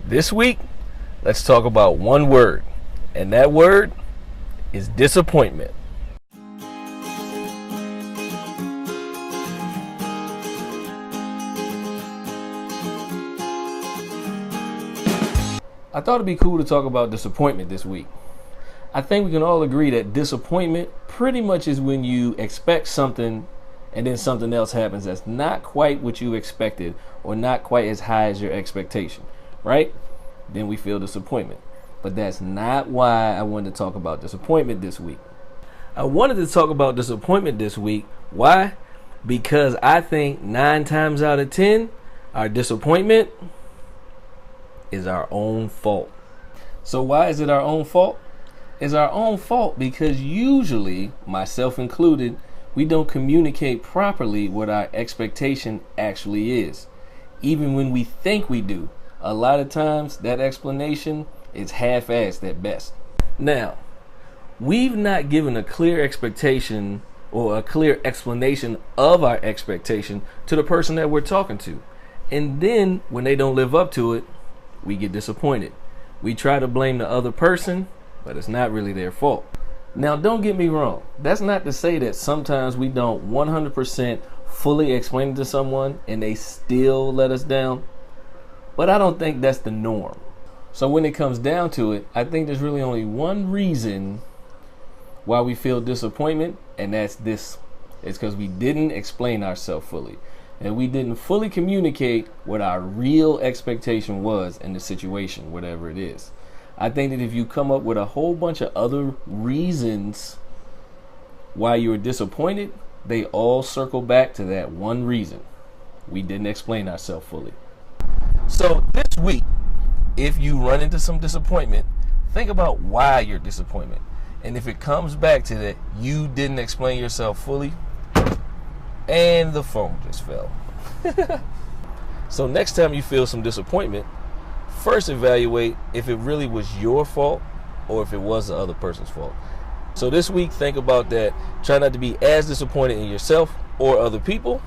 This week, let's talk about one word, and that word is disappointment. I thought it'd be cool to talk about disappointment this week. I think we can all agree that disappointment pretty much is when you expect something and then something else happens that's not quite what you expected or not quite as high as your expectation, right? Then we feel disappointment. But that's not why I wanted to talk about disappointment this week. I wanted to talk about disappointment this week. Why? Because I think 9 times out of 10, our disappointment is our own fault. So why is it our own fault? It's our own fault because usually, myself included, we don't communicate properly what our expectation actually is. Even when we think we do, a lot of times that explanation is half-assed at best. Now, we've not given a clear expectation or a clear explanation of our expectation to the person that we're talking to. And then when they don't live up to it, we get disappointed. We try to blame the other person, but it's not really their fault. Now, don't get me wrong. That's not to say that sometimes we don't 100% fully explain it to someone and they still let us down. But I don't think that's the norm. So when it comes down to it, I think there's really only one reason why we feel disappointment, and that's this. It's because we didn't explain ourselves fully. And we didn't fully communicate what our real expectation was in the situation, whatever it is. I think that if you come up with a whole bunch of other reasons why you were disappointed, they all circle back to that one reason. We didn't explain ourselves fully. So this week, if you run into some disappointment, think about why you're disappointed. And if it comes back to that you didn't explain yourself fully, and the phone just fell. So next time you feel some disappointment, first evaluate if it really was your fault or if it was the other person's fault. So this week, think about that. Try not to be as disappointed in yourself or other people.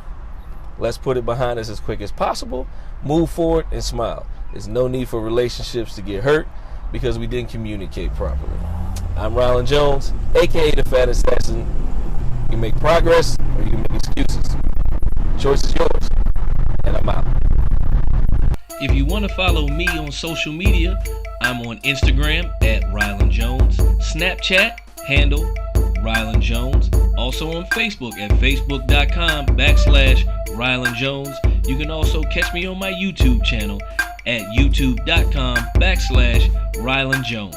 Let's put it behind us as quick as possible. Move forward and smile. There's no need for relationships to get hurt because we didn't communicate properly. I'm Rialand Jones, aka the Fat Assassin. You can make progress or you can make excuses. Choice is yours. And I'm out. If you want to follow me on social media, I'm on Instagram at Rialand Jones, Snapchat handle Rialand Jones, also on Facebook at facebook.com/Rialand Jones. You can also catch me on my YouTube channel at youtube.com/Rialand Jones.